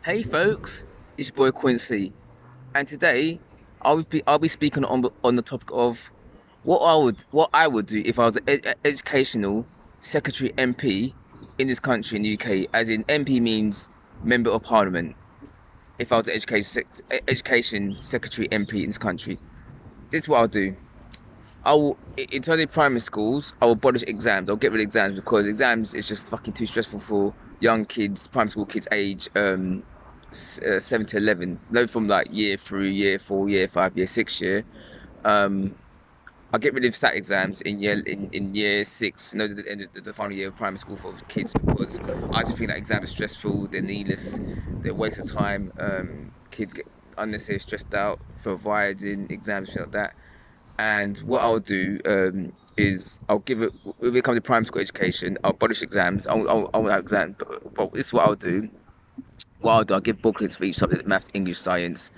Hey folks, it's your boy Quincy, and today I'll be speaking on the topic of what I would do if I was an educational secretary MP in this country in the UK. As in MP means member of parliament. If I was an education secretary MP in this country, this is what I'll do. I will, in terms of primary schools, I will abolish exams. I'll get rid of exams because exams is just fucking too stressful for young kids, primary school kids age 7 to 11. No, from like year 3, year 4, year 5, year 6 year. Um, I'll get rid of stat exams in year 6, the end of the final year of primary school for kids because I just think that exams are stressful, they're needless, they're a waste of time. Kids get unnecessarily stressed out for avoiding exams, things like that. And what I'll do is I'll give it when it comes to primary school education. I'll abolish exams. I won't have exams, but this is what I'll do. What I'll do, I'll give booklets for each subject: maths, English, science,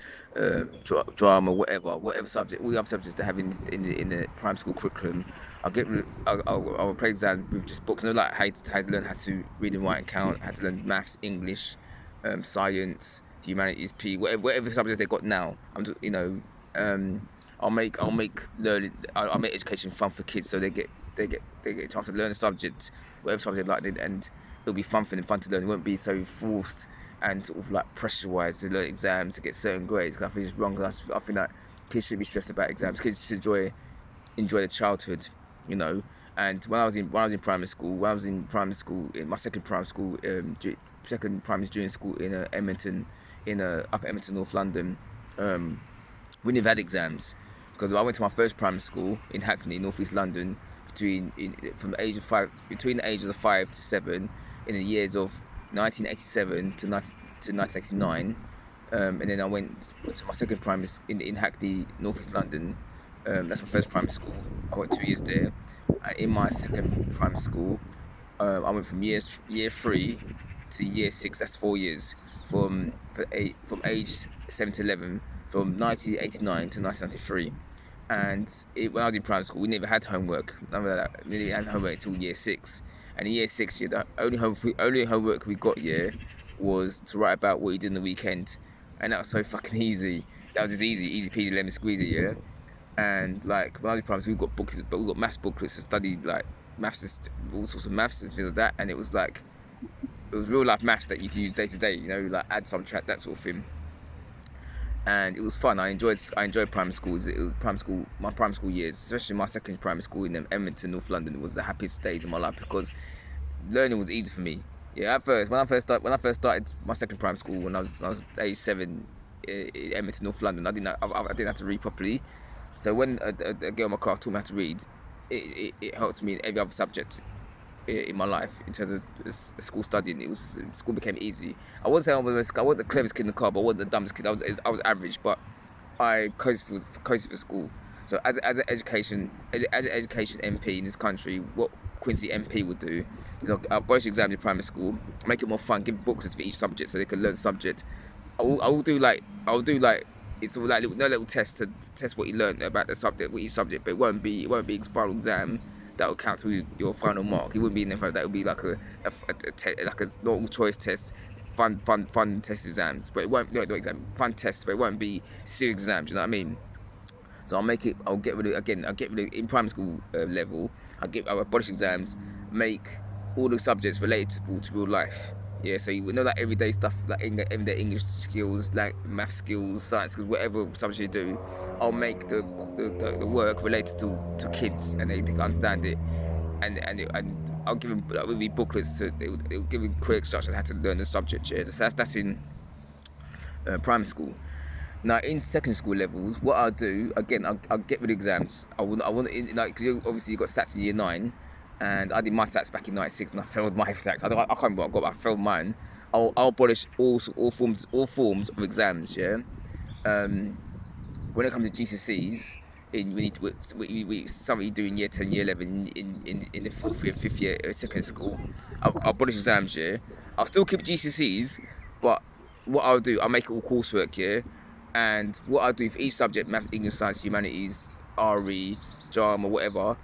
drama, whatever subject, all the other subjects they have in the primary school curriculum. I'll replace exams with just books. Like how to learn how to read and write and count, how to learn maths, English, science, humanities, P, whatever subjects they got now. I'll make education fun for kids, so they get a chance to learn a subject, whatever subject they like, and it'll be fun for them, fun to learn. It won't be so forced and sort of like pressurized to learn exams to get certain grades. Cause I think it's wrong. I think that kids should be stressed about exams. Kids should enjoy their childhood, you know. And when I was in primary school, in my second primary school, second primary junior school in Edmonton, in Upper Edmonton, North London. We never had exams because I went to my first primary school in Hackney, Northeast London, between the ages of 5 to 7, in the years of 1987 to 1989, and then I went to my second primary in Hackney, Northeast London. That's my first primary school. I went 2 years there. And in my second primary school, I went from year 3 to year 6. That's 4 years from age 7 to 11, from 1989 to 1993. And when I was in primary school, we never had homework. None of that. We didn't have homework until year 6. And in year 6, the only homework we got was to write about what you did in the weekend, and that was so fucking easy. That was just easy peasy lemon squeezy, yeah. And like when I was in primary school, we got booklets, but we got maths booklets to study like maths and all sorts of maths and things like that. And it was real life maths that you could use day to day, like add, subtract, that sort of thing. And it was fun. I enjoyed primary school. My primary school years, especially my second primary school in Edmonton, North London, was the happiest stage of my life because learning was easy for me. Yeah, at first, when I first started my second primary school, when I was age 7 in Edmonton, North London, I didn't have to read properly. So when a girl in my class taught me how to read, it helped me in every other subject in my life in terms of school studying. School became easy. I wouldn't say I wasn't the cleverest kid in the car, but I wasn't the dumbest kid. I was average, but I coasted for school. So as an education MP in this country, what Quincy MP would do is I'll abolish exams in primary school, make it more fun, give books for each subject so they can learn subject. I will do like it's all like little tests to test what you learned about the subject, with each subject, but it won't be its final exam that will count to your final mark. It wouldn't be in there. That would be like like a normal choice test, fun test exams. But it won't no exam fun tests. But it won't be serious exams. You know what I mean? So I'll get rid of in primary school level. I'll abolish exams, make all the subjects relatable to real life. Yeah, so you know, like everyday stuff, like everyday English skills, like math skills, science skills, whatever subject you do. I'll make the work related to kids, and they can understand it. And I'll give them like, with booklets. They'll give them quick instructions how to learn the subject. Yeah, that's in primary school. Now in secondary school levels, what I'll do again, I'll get rid of exams. I want like, because obviously you got stats in year 9, and I did my stats back in '96, and I failed my stats. I can't remember what I got, but I failed mine. I'll abolish all forms of exams. Yeah. When it comes to GCSEs, something you do in year 10, year 11, in the 4th year, 5th year, secondary school, I'll abolish exams. Yeah. I'll still keep GCSEs, but what I'll do, I'll make it all coursework. Yeah. And what I'll do for each subject, maths, English, science, humanities, RE, drama, whatever,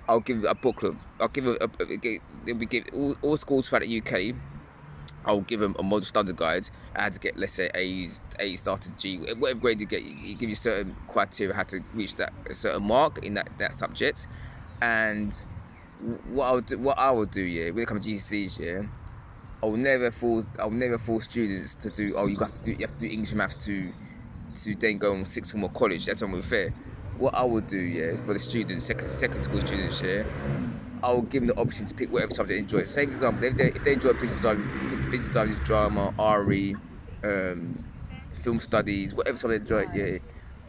I'll give a booklet. They'll be all schools throughout the UK I'll give them a model standard guide. I had to get, let's say, A star to G, whatever grade you get. You give you certain criteria how to reach that a certain mark in that subject. And what I will do, yeah, when it comes to GCSEs, yeah, I'll never force students to do. Oh, you have to do English and maths to then go on sixth form or college. That's unfair. What I would do, yeah, for the students, second school students, yeah, I'll give them the option to pick whatever subject they enjoy. Say, for example, if they enjoy business studies, drama, RE, film studies, whatever subject they enjoy, yeah,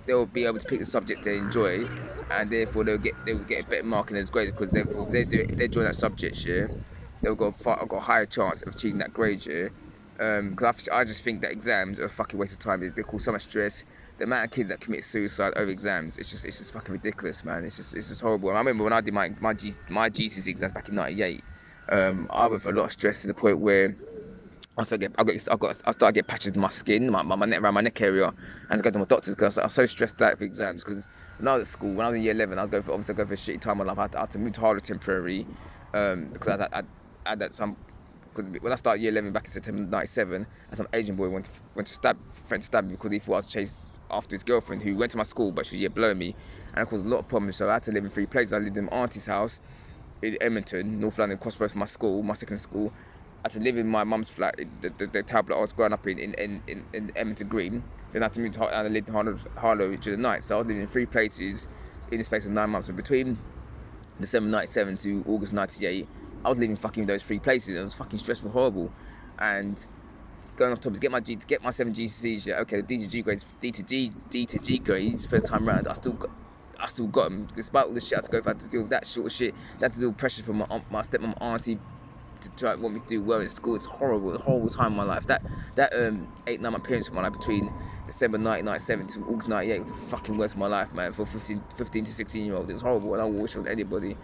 they'll be able to pick the subjects they enjoy, and therefore they will get a better mark in those grades, because therefore if they enjoy that subject, yeah, they'll got a higher chance of achieving that grade, yeah. Because I just think that exams are a fucking waste of time. They cause so much stress. The amount of kids that commit suicide over exams, it's just fucking ridiculous, man. It's just horrible. And I remember when I did my GCSE exams back in '98, I went through a lot of stress to the point where I started to get patches in my skin, my neck, around my neck area, and I go to my doctors because I was so stressed out for exams. Because when I was at school, when I was in year 11, I was going for a shitty time in my life. I had to move to Harlow temporary, because I had that some. Because when I started year 11 back in September '97, some Asian boy went to stab me because he thought I was chased after his girlfriend, who went to my school but she was a year below me, and it caused a lot of problems. So I had to live in 3 places. I lived in my auntie's house in Edmonton, North London, crossroads from my school, my second school. I had to live in my mum's flat, the tablet I was growing up in Edmonton Green. Then I had to move to Harlow, and I lived in Harlow during the night. So I was living in 3 places in the space of 9 months. So between December '97 to August '98, I was living fucking those 3 places. It was fucking stressful, horrible. And going off topic, to get my 7 GCSEs, yeah, okay, the D to G grades first time round, I still got them. Despite all the shit I had to go through, I had to deal with that sort of shit. I had to deal with pressure from my stepmom, auntie, to try want me to do well in school. It's horrible, a horrible time in my life. That 8-9 month period of my life between December 1997 to August '98 was the fucking worst of my life, man. For 15 to 16-year-old, it was horrible, and I wish it with anybody.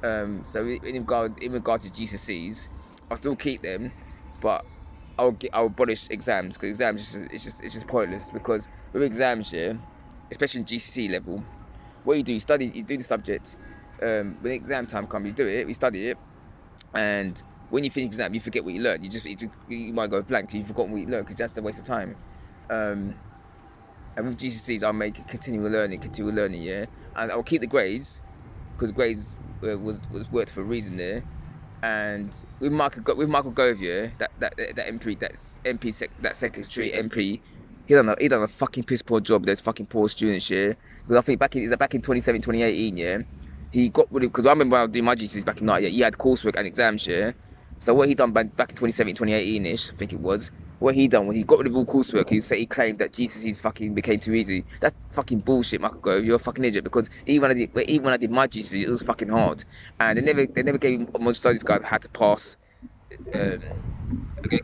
So in regard to GCSEs, I'll still keep them, but I'll abolish exams, because exams it's just pointless. Because with exams, yeah, especially in GCSE level, what you do, you do the subject. When exam time comes, you study it, and when you finish exam, you forget what you learned. You might go blank because you forgot what you learned, because that's a waste of time. And with GCSEs, I'll make continual learning, yeah, and I'll keep the grades, because grades was worked for a reason there. And with Michael Gove, yeah, that MP, that secretary MP, he done a fucking piss poor job. There's fucking poor students, yeah. Because I think back in 2017, 2018, yeah, he got rid of, because I remember when I was doing my GCSEs back in '98, he had coursework and exams, yeah. So what he done back in 2017, 2018-ish, I think it was, what he done was he got rid of all coursework. He claimed that GCSEs fucking became too easy. That's fucking bullshit, Michael Gove. You're a fucking idiot, because even when I did my GCSEs, it was fucking hard, and they never gave a model studies guide had to pass.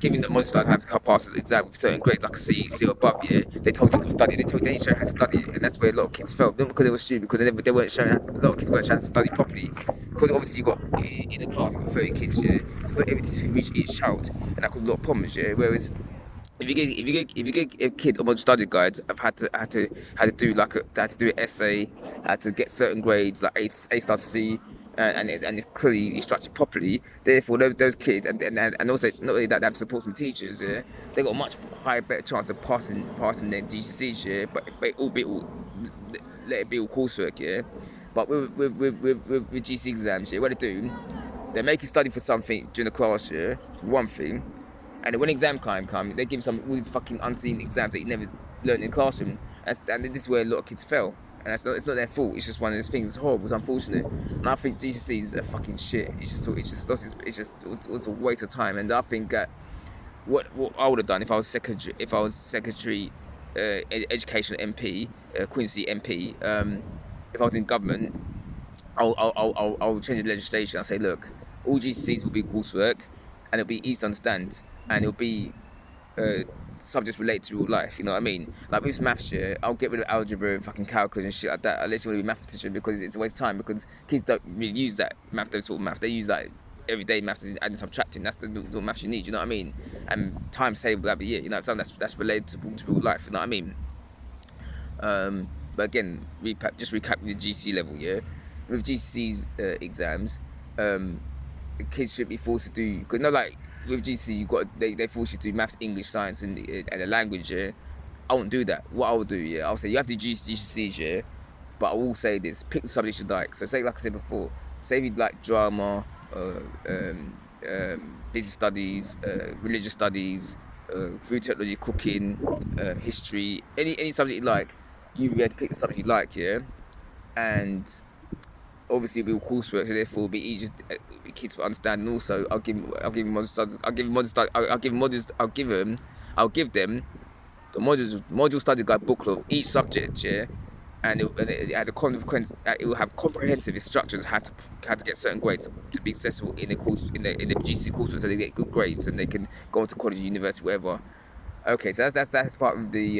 Giving the model studies had to pass the exam with certain grades, like a C or above. Yeah, they told you to study. They didn't show you how to study it, and that's where a lot of kids failed. Not because they were stupid, because they weren't showing. A lot of kids weren't showing how to study properly. Because obviously you got in a class, you got 30 kids, yeah, so not every teacher can reach each child, and that caused a lot of problems, yeah. Whereas if you get a kid on study guides, I've had to do an essay, had to get certain grades like A star to C, and it's clearly structured properly. Therefore, those kids, and also not only that, they have support from teachers. Yeah, they got a much better chance of passing their GCSEs. Yeah, but let it be all coursework. Yeah, but with GCSE exams, yeah, what they do, they make you study for something during the class. Yeah, for one thing. And then when exam time comes, they give all these fucking unseen exams that you never learned in the classroom. And this is where a lot of kids fail. And it's not their fault. It's just one of those things. It's horrible. It's unfortunate. And I think GCSEs are fucking shit. It's just a waste of time. And I think that what I would have done if I was secretary, education MP, Quincy MP, if I was in government, I'll change the legislation. I'll say, look, all GCSEs will be coursework, and it'll be easy to understand, and it'll be subjects related to real life. You know what I mean? Like with maths, yeah, I'll get rid of algebra and fucking calculus and shit like that. Unless you want to be a mathematician, because it's a waste of time. Because kids don't really use those sort of math. They use like everyday maths, adding and subtracting. That's the maths you need. You know what I mean? And time saved every year. You know, something that's related to real life. You know what I mean? But again, recap with the GCSE level, yeah. With GCSE's exams, kids should be forced to do, because like with GC you got they force you to do maths, English, science, and a language. Yeah, I won't do that. What I will do, yeah, I'll say you have to do GCSEs, yeah, but I will say this: pick the subject you like. So say, like I said before, say if you like drama, business studies, religious studies, food technology, cooking, history, any subject you like, you have to pick the subject you like, yeah, and obviously it'll be coursework, so therefore it'll be easier for kids to understand. And also, I'll give them module studies. I'll give them the module study guide booklet of each subject, yeah, and it had a consequence. It will have comprehensive instructions how to get certain grades to be successful in the course in the GCSE coursework, so they get good grades and they can go on to college, university, whatever. Okay, so that's part of the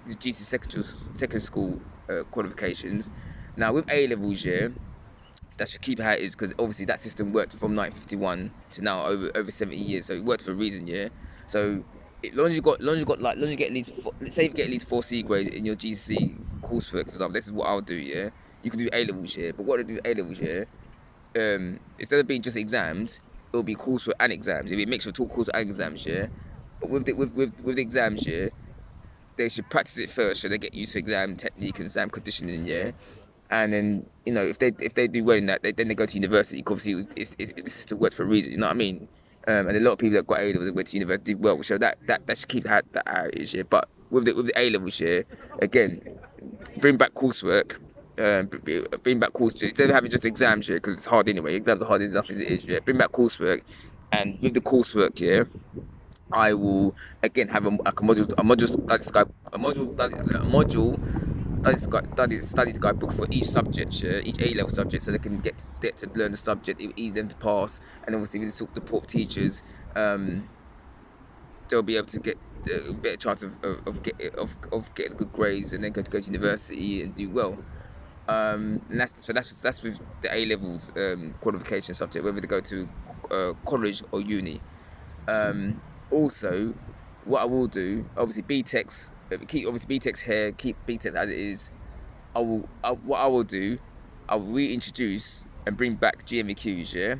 GCSE secondary school qualifications. Now with A levels, yeah, that should keep how it is, because obviously that system worked from 1951 to now over 70 years, so it worked for a reason, yeah. So as long as you get at least let's say you get at least 4C grades in your GCSE coursework, for example, this is what I'll do, yeah. You can do A levels, yeah, but what I do with A levels, yeah, instead of being just exams, it'll be coursework and exams. It'll be a mixture of coursework and exams, yeah. But with the exams, yeah, they should practice it first, so they get used to exam technique and exam conditioning, yeah. And then if they do well in that, then they go to university. Obviously, the system works for a reason. You know what I mean? And a lot of people that got A levels that went to university did well, so that should keep that how it is, yeah. But with the A levels, yeah, again, bring back coursework. Bring back coursework instead of having just exams, yeah, because it's hard anyway. Exams are hard enough as it is, yeah. Bring back coursework, and with the coursework, yeah, I will again have like a module studies guide, study guidebook for each subject, yeah, each A level subject, so they can get to learn the subject. It will ease them to pass, and obviously with the support of teachers, they'll be able to get a better chance of getting good grades, and then go to university and do well. And that's with the A levels qualification subject, whether they go to college or uni. Also, what I will do, obviously BTECs, keep obviously BTECs here, keep BTECs as it is. What I will do, I'll reintroduce and bring back GMVQs, yeah.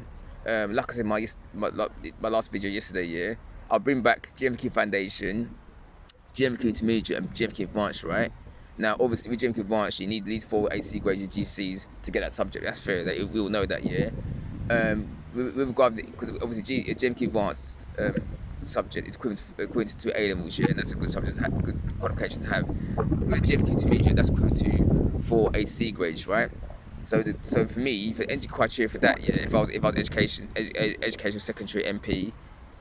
Like I said, my last video yesterday, yeah. I'll bring back GMVQ Foundation, GMVQ Intermediate, and GMVQ Advanced, right? Now, obviously, with GMVQ Advanced, you need at least 4 AC grades in GCs to get that subject. That's fair. We all know that, yeah. With regard, because obviously GMVQ Advanced subject is equivalent to 2 A levels, yeah, and that's a good subject to have, good qualification to have. With GMVQ Intermediate, that's equivalent to 4 AC grades, right? So for me, for the entry criteria for that, yeah, if I was education secretary MP,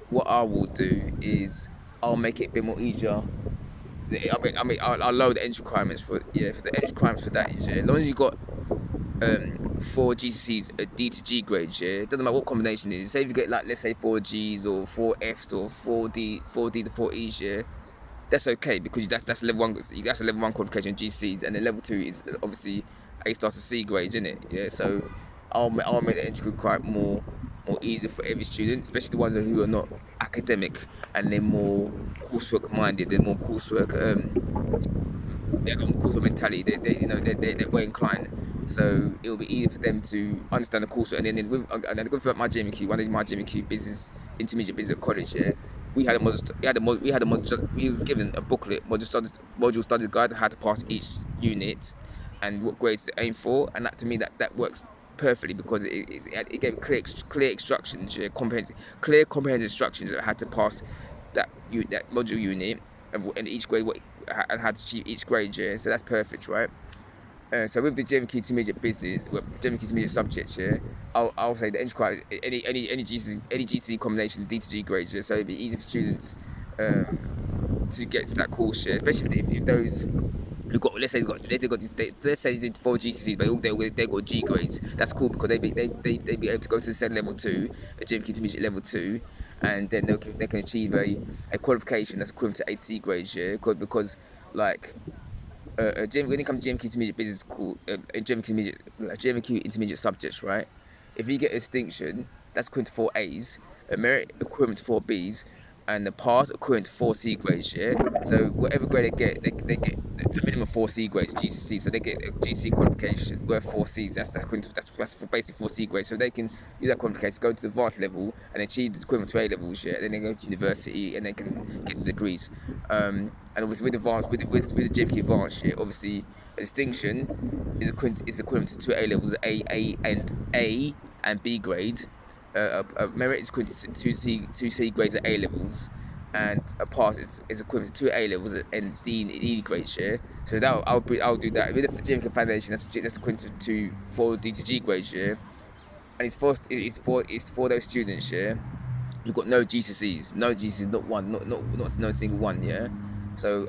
what I will do is I'll make it a bit more easier. I'll lower the entry requirements for the entry requirements for that, yeah. As long as you got 4 GCSEs D to G grades, yeah. It doesn't matter what combination it is. Say if you get like, let's say 4 Gs or 4 Fs or 4Ds or 4 Es, yeah, that's okay, because that's level 1. That's a level 1 qualification in GCSEs, and then level 2 is obviously A star to C grades, isn't it? Yeah. So I'll make the entry quite more easier for every student, especially the ones who are not academic and they're more coursework minded. They're more coursework. They got coursework mentality. They're way inclined. So it'll be easier for them to understand the coursework. And then with my GMQ, one of my GMQ business intermediate business at college, yeah, we were given a booklet, module studies guide on how to pass each unit and what grades to aim for, and that to me that works perfectly, because it gave clear instructions, yeah, comprehensive instructions on how to pass that module unit, and each grade and how to achieve each grade, yeah. So that's perfect, right? So with the GMQ intermediate business, GMQ intermediate subjects, yeah, I'll say the entry criteria, any GCSE combination D to G grades, yeah. So it'd be easy for students to get to that course, yeah, especially if those who got, let's say they did 4 GCSEs, but they got G grades. That's cool, because they be able to go to the second level 2, a GMQ intermediate level 2, and then they can achieve a qualification that's equivalent to 8C grades, yeah. Because like when it comes to GMQ intermediate business school, GMQ intermediate subjects, right? If you get a distinction, that's equivalent to 4 A's, a merit equivalent to 4 B's, and the pass according to 4C grades, yeah. So whatever grade they get the minimum 4C grades GCSE, so they get a GCSE qualification worth 4Cs. That's for basic 4C grades, so they can use that qualification to go to the advanced level and achieve the equivalent to A levels, yeah. Then they go to university and they can get the degrees. And obviously with advanced with the JMQ advanced, yeah, obviously a distinction is equivalent to two A levels, A and B grade. Merit is equivalent to two C grades at A levels, and a pass is equivalent to two A levels and D grades. Yeah, so I'll do that with the JMK Foundation. That's equivalent to 4 D to G grades. Yeah, and it's for those students. Yeah, you've got no GCSEs, not one, not single one. Yeah. So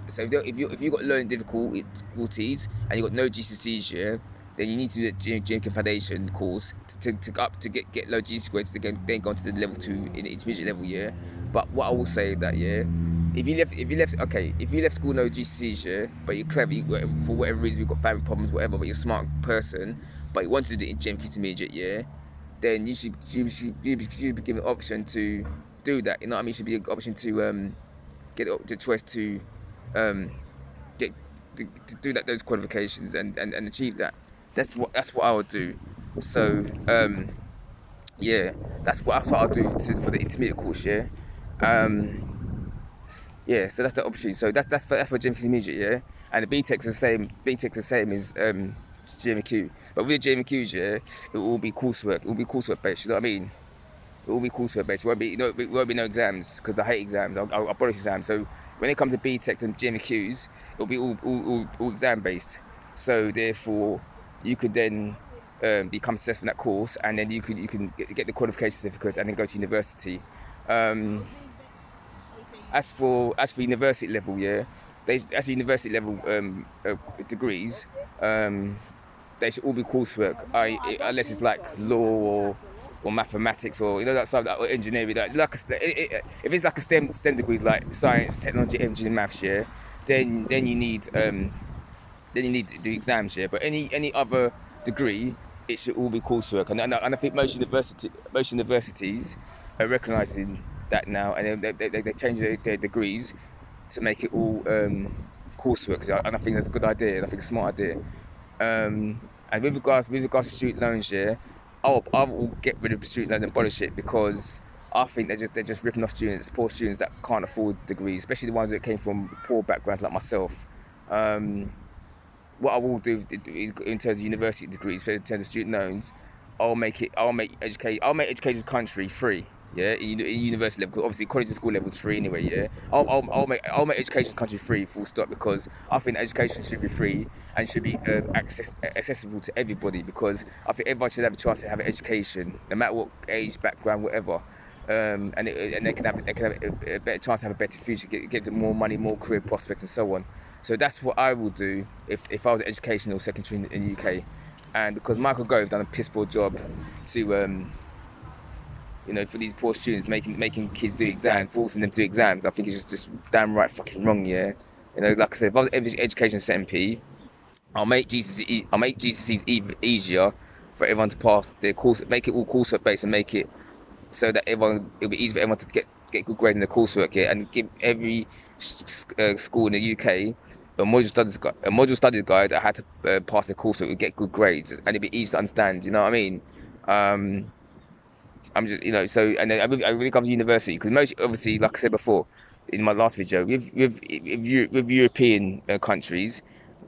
so if you got learning difficulties and you got no GCSEs, yeah, then you need to do the JMK Foundation course to get low GCSE grades to then go on to the level 2 in the intermediate level, yeah. But what I will say that, yeah, if you left school no GCSEs, yeah, but you're clever, for whatever reason you've got family problems, whatever, but you're a smart person, but you want to do the JMK intermediate, yeah, then you should be given an option to do that. You know what I mean? You should be an option to get the choice to get to do those qualifications and achieve that. That's what I would do. So yeah, that's what I'll do for the intermediate course. Yeah, yeah. So that's the option. So that's for JMQ intermediate. Yeah, and the BTEC's the same. BTEC's the same as JMQ, but with JMQs, yeah, it will be coursework. It will be coursework based. You know what I mean? It will be coursework based. It won't be no exams, because I hate exams. I'll abolish exams. So when it comes to BTECs and JMQs, it'll be all exam based. So therefore, you could then become successful in that course, and then you can get the qualification certificate and then go to university. As for university level, yeah, university level degrees. They should all be coursework, unless it's like law or mathematics, or that side, or engineering. If it's like a STEM degrees like science, technology, engineering, maths, yeah, then you need to do exams, yeah. But any other degree, it should all be coursework, and I think most universities are recognising that now, and they change their degrees to make it all coursework, and I think that's a good idea, and I think it's a smart idea. And with regards to student loans, yeah, I will get rid of student loans and abolish it, because I think they're just ripping off poor students that can't afford degrees, especially the ones that came from poor backgrounds like myself. What I will do in terms of university degrees, in terms of student loans, I'll make education in the country free. Yeah, in university level, because obviously college and school level is free anyway. Yeah, I'll make education in the country free, full stop, because I think education should be free and should be accessible to everybody, because I think everyone should have a chance to have an education, no matter what age, background, whatever. And they can have a better chance to have a better future, get more money, more career prospects, and so on. So that's what I will do if I was educational secretary in the UK, and because Michael Gove done a piss poor job to for these poor students, making kids do exams, forcing them to do exams. I think it's just damn right fucking wrong, yeah. Like I said, if I was education MP, I'll make GCSEs easier for everyone to pass their course, make it all coursework based, and make it so that it'll be easy for everyone to get good grades in the coursework, yeah, and give every school in the UK a module studies guide that had to pass the coursework and get good grades, and it'd be easy to understand. You know what I mean? I'm just, so, and then I really come to university, because most, obviously, like I said before in my last video, with European countries,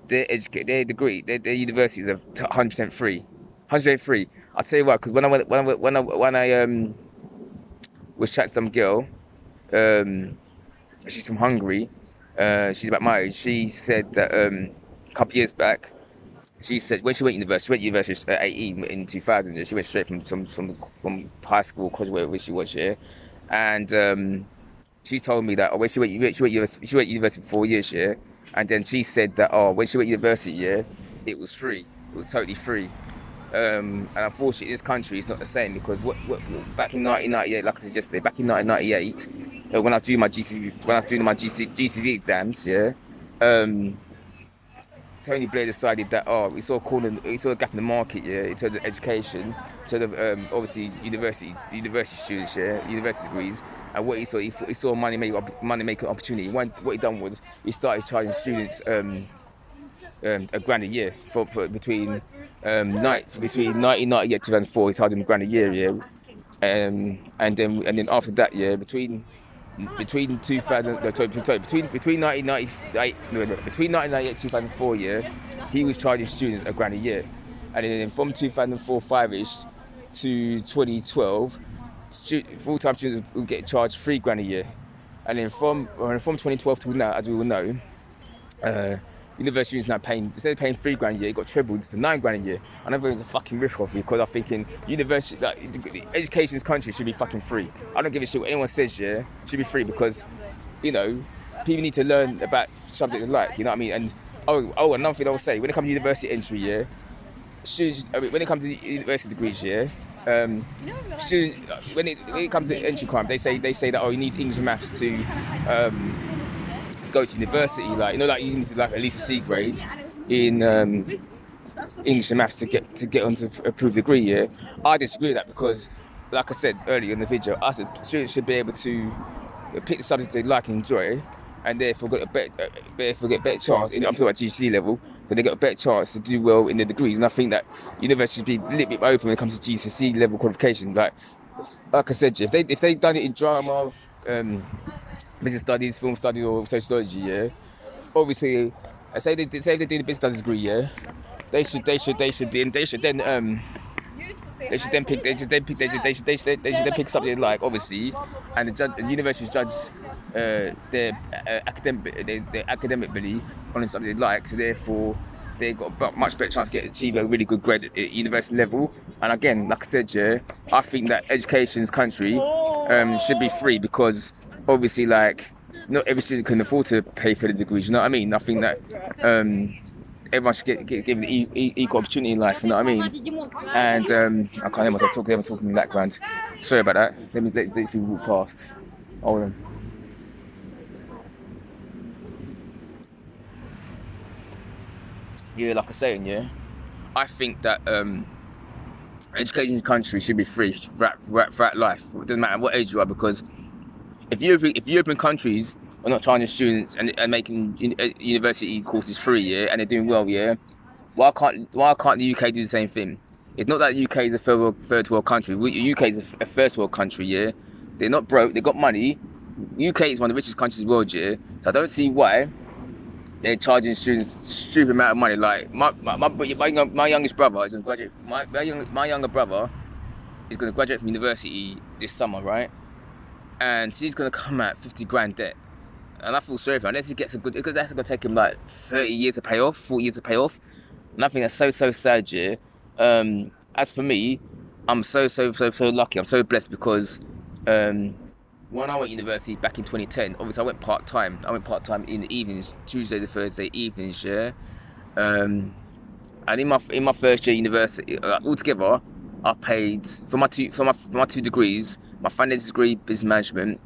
their universities are 100% free, 100% free. I'll tell you what, because when I was chatting to some girl, she's from Hungary, she's about my age. She said that a couple of years back, she said when she went to university at 18 in 2000. She went straight from high school, college, wherever she was, yeah. And she told me that when she went university for 4 years, yeah. And then she said that when she went to university, yeah, it was free. It was totally free. And unfortunately, this country is not the same, because back in 1998, like I just said, back in 1998, when I do my GCSE exams, yeah. Tony Blair decided that we saw a gap in the market, yeah, in terms of education, in terms of obviously university students, yeah, university degrees, and what he saw a money making opportunity. What he done was he started charging students £1,000 a year for between 1998 to 2004. He charged them £1,000 a year, yeah, and then after that, yeah, between 2000 no, sorry, between 1998 between 1998 and 2004, yeah, he was charging students £1,000 a year, and then from 2004 5ish to 2012, full-time students would get charged £3,000 a year, and then from 2012 to now, as we all know, university students now paying, instead of paying £3,000 a year, it got trebled to £9,000 a year. And I think it's a fucking rip-off, because I'm thinking university, like, education in this country should be fucking free. I don't give a shit what anyone says, yeah, it should be free, because, you know, people need to learn about subjects they like, you know what I mean? And another thing I will say, when it comes to university entry, yeah, when it comes to university degrees, yeah, when it comes to entry crime, they say that you need English and maths to go to university, like, you know, like you need to like at least a C grade in English and maths to get onto a approved degree. Yeah, I disagree with that, because, like I said earlier in the video, I said students should be able to pick the subjects they like and enjoy, and therefore get a better chance. I'm talking about GCSE level, then they get a better chance to do well in their degrees. And I think that universities should be a little bit open when it comes to GCSE level qualifications. Like I said, if they've done it in drama, business studies, film studies, or sociology, yeah, obviously, say if they do the business studies degree, yeah, they should then pick something they like, obviously, and the university judge their academic ability on something they like, so therefore they got a much better chance to achieve a really good grade at university level. And again, like I said, yeah, I think that education in this country should be free, because obviously, like, not every student can afford to pay for the degrees, you know what I mean? I think that everyone should get given equal opportunity in life, you know what I mean? And I can't hear myself talking, everyone's talking in the background. Sorry about that. Let people walk past. Hold on. Yeah, like I was saying, yeah, I think that education in the country should be free throughout life. It doesn't matter what age you are, because if European countries are not charging students and making university courses free, yeah, and they're doing well, yeah, why can't the UK do the same thing? It's not that the UK is a third world country. The UK is a first world country, yeah. They're not broke. They got money. UK is one of the richest countries in the world, yeah. So I don't see why they're charging students stupid amount of money. Like my youngest brother is going to graduate. My younger brother is going to graduate from university this summer, right? And she's going to come out 50 grand debt. And I feel sorry for her, unless he gets a good, because that's going to take him like 30 years to pay off, 40 years to pay off. And I think that's so sad, yeah. As for me, I'm so lucky, I'm so blessed, because when I went to university back in 2010, obviously I went part-time. In the evenings, Tuesday to Thursday evenings, yeah. And in my first year university, altogether, I paid for my two degrees, my finance degree, business management,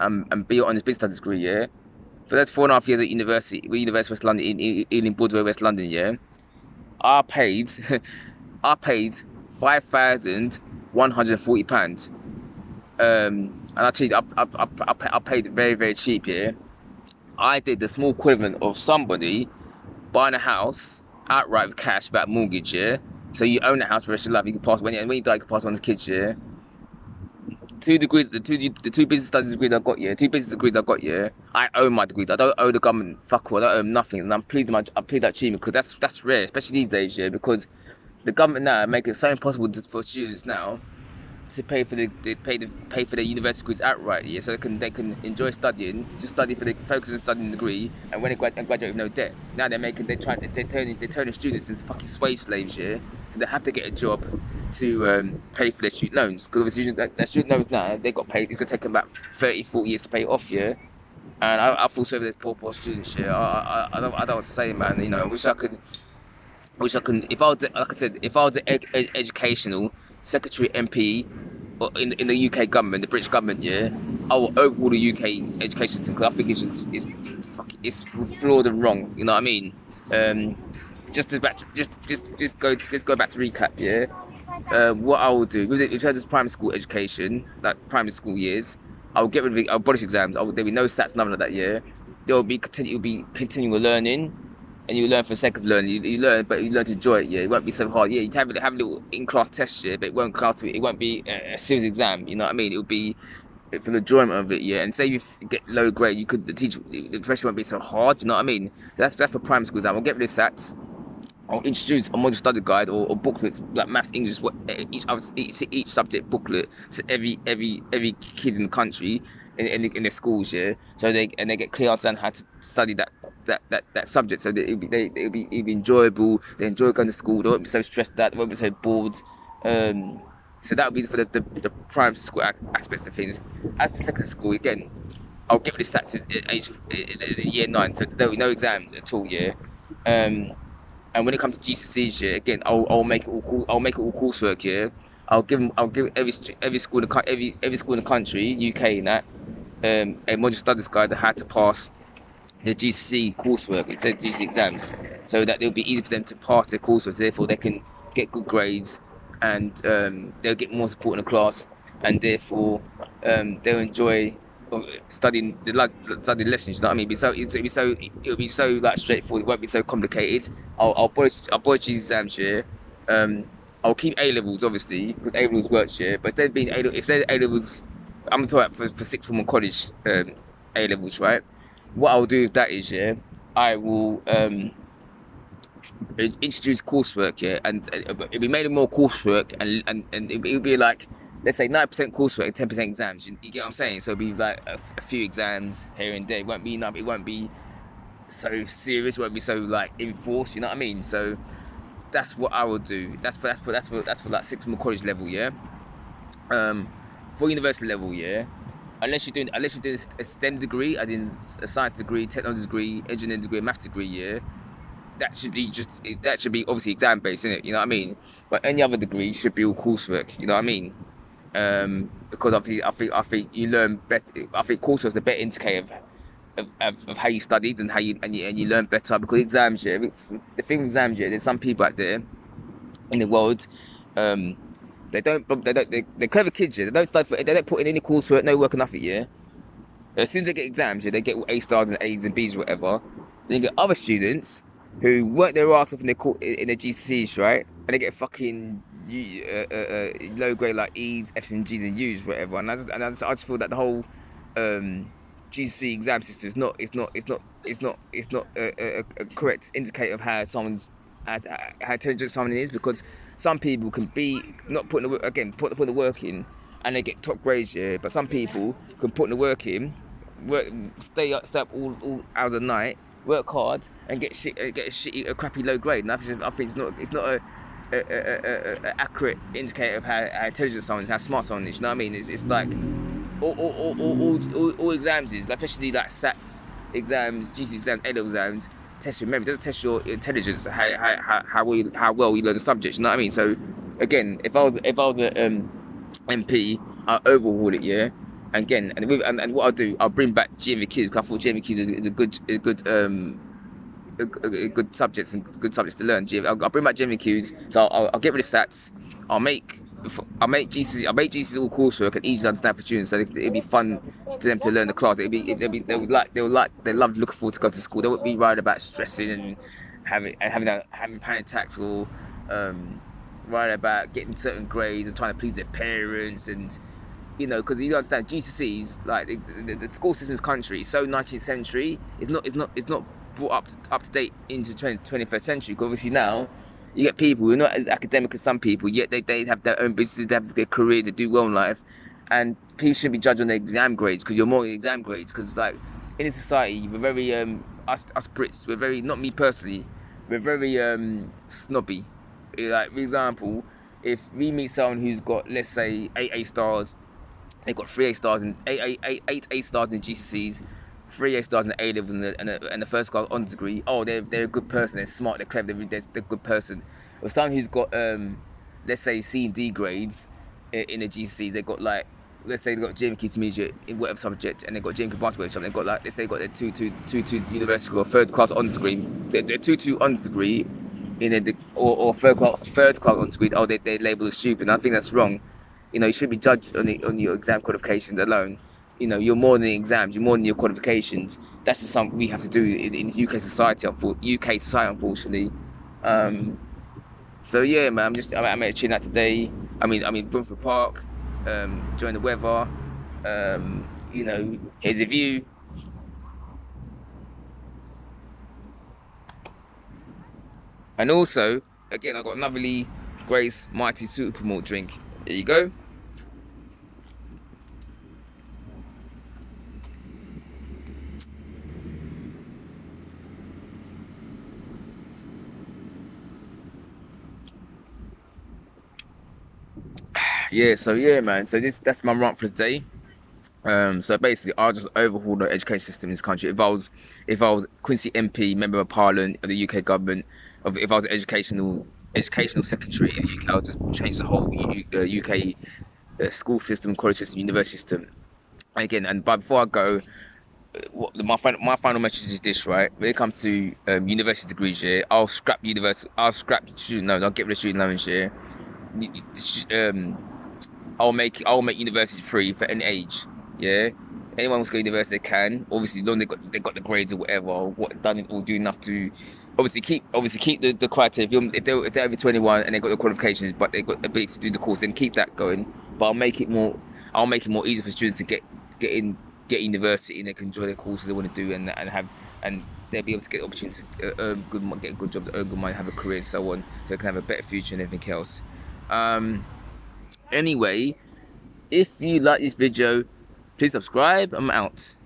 and be on this business studies degree, yeah. For those 4.5 years at university, University of West London, in Broadway, West London, yeah. I paid £5,140. And actually, I paid very cheap, yeah. I did the small equivalent of somebody buying a house outright with cash without mortgage, yeah. So you own the house for the rest of your life. You can pass when you die, you can pass on to kids, yeah. 2 degrees, the two business studies degrees I got, yeah. 2 business degrees I got, yeah. I own my degrees. I don't owe the government fuck all. I don't owe nothing, and I plead that achievement, because that's rare, especially these days, yeah. Because the government now make it so impossible for students now to pay for their university degrees outright, yeah. So they can enjoy studying, just study focus on studying the degree, and when they graduate with no debt. Now they're turning students into fucking slave slaves, yeah. So they have to get a job to pay for their student loans, because obviously their student loans now, they got paid. It's gonna take them about 30-40 years to pay it off, yeah. And I feel sorry for those poor students, yeah. I don't know what to say, man. You know, I wish I can. If I was, like I said, if I was an educational secretary MP or in the UK government, the British government, yeah, I will overhaul the UK education system, because I think it's flawed and wrong. You know what I mean? Just to back, just go back to recap. Yeah. What I will do, if you had this primary school education, like primary school years, I'll get rid of I'll abolish exams. There'll be no stats, nothing like that. Yeah. You'll be continual learning, and you learn for the sake of learning. You learn, but you learn to enjoy it. Yeah, it won't be so hard. Yeah, you have a little in-class test. Yeah, but it won't be a serious exam. You know what I mean? It'll be for the enjoyment of it. Yeah, and say you get low grade, the pressure won't be so hard. You know what I mean? That's for primary school exam. I'll get rid of stats. I'll introduce a module study guide or booklets like maths, English, each subject booklet to every kid in the country in their schools, yeah. So they get clear understand how to study that subject. So that it'll be enjoyable. They enjoy going to school. They won't be so stressed out. They won't be so bored. So that would be for the primary school aspects of things. As for secondary school, again, I'll get rid of stats in year 9, so there'll be no exams at all, yeah. And when it comes to GCSEs, yeah, again, I'll make it all coursework, yeah. I'll give every school in the country, UK, and that, a module studies guide on how to pass the GCSE coursework instead of GCSE exams, so that it'll be easy for them to pass their coursework. So therefore, they can get good grades, and they'll get more support in the class, and therefore they'll enjoy studying studying lessons. You know what I mean? It'll be so like straightforward. It won't be so complicated. I'll abolish these exams here. I'll keep A levels obviously because A levels works here. But if there's A levels, I'm talking about for sixth form and college A levels, right? What I'll do with that is, yeah, I will introduce coursework, yeah, and it'll be made more coursework, and it'll be like, let's say 9% coursework, 10% exams. You get what I'm saying? So it'll be like a few exams here and there. It won't be so serious. It won't be so like enforced. You know what I mean? So that's what I will do. That's for like sixth form college level, yeah. For university level, yeah. Unless you're doing a STEM degree, as in a science degree, technology degree, engineering degree, maths degree, yeah. That should be obviously exam based, innit? You know what I mean? But any other degree should be all coursework. You know what I mean? Because obviously I think you learn better. I think coursework is a better indicator of how you studied and you learn better. Because exams, yeah, the thing with exams, yeah, there's some people out there in the world, they're clever kids, yeah. They don't put in any coursework, no work, nothing, yeah. As soon as they get exams, yeah, they get all A stars and A's and B's or whatever. Then you get other students who work their ass off in their GCSEs, right? And they get fucking low grade like E's, F's and G's and U's, whatever. And I just feel that the whole GCSE exam system is not a correct indicator of how how intelligent someone is, because some people can be not putting put the work in and they get top grades, yeah. But some people can put the work in, stay up all hours of the night, work hard and get a crappy low grade. And I think it's not a accurate indicator of how intelligent someone is, how smart someone is. You know what I mean? It's like all exams is, like, especially like SATs exams, GC exams, A-level exams, test your memory. It doesn't test your intelligence, how well you learn the subject. You know what I mean? So again, if I was a MP, I'll overhaul it, yeah. And what I'll do, I'll bring back GMVQs, because I thought GMVQs is a good subjects and good subjects to learn. I'll bring back GMVQs, so I'll get rid of stats. I'll make GCSEs all coursework and easy to understand for students, so it'll be fun to them to learn the class. They love looking forward to go to school. They won't be worried about stressing and having panic attacks, or worried about getting certain grades or trying to please their parents. And you know, because you understand GCSEs, like the school system in this country is so 19th century. It's not brought up to date into 21st century. Because obviously now you get people who are not as academic as some people, yet they have their own businesses, they have their career, they do well in life, and people shouldn't be judged on their exam grades, because you're more in exam grades. Because like in this society, we're very us Brits, we're very, not me personally, we're very snobby. Like for example, if we meet someone who's got, let's say, 8 A stars, they've got 3 A stars and 8 A stars in GCSEs, 3 A stars in A levels and the first class honours degree. Oh, they're a good person. They're smart. They're clever. They're a good person. Or someone who's got let's say C and D grades in the GCSEs, they've got like let's say they've got JMK Intermediate in whatever subject, and they've got JMK Advanced whatever subject. They've got, like, let's say they've got their 2-2 university or third class honours degree. Their 2-2 honours degree in a or third class honours degree. Oh, they label as stupid. And I think that's wrong. You know, you should be judged on your exam qualifications alone. You know, you're more than the exams. You're more than your qualifications. That's just something we have to do in UK society. Unfortunately. So yeah, man, I'm at chilling out today. I mean, Brentford Park, enjoying the weather. You know, here's a view. And also, again, I got another Lee Grace Mighty Super Malt drink. Here you go. Yeah, so yeah, man. So that's my rant for today. So basically, I'll just overhaul the education system in this country. If I was Quincy MP, member of Parliament of the UK government, if I was an educational secretary in the UK, I'll just change the whole UK school system, college system, university system. And again, but before I go, my final message is this, right? When it comes to university degrees, yeah, I'll scrap student loans. I'll get rid of student loans, yeah. I'll make university free for any age. Yeah, anyone wants to go to university they can. Obviously, long they got the grades or whatever, or what done it or do enough to obviously keep the criteria. If they're over 21 and they got the qualifications, but they got the ability to do the course, then keep that going. But I'll make it more easy for students to get university and they can enjoy the courses they want to do and they'll be able to get the opportunity to get a good job, earn good money, have a career, and so on, so they can have a better future and everything else. Anyway, if you like this video, please subscribe. I'm out.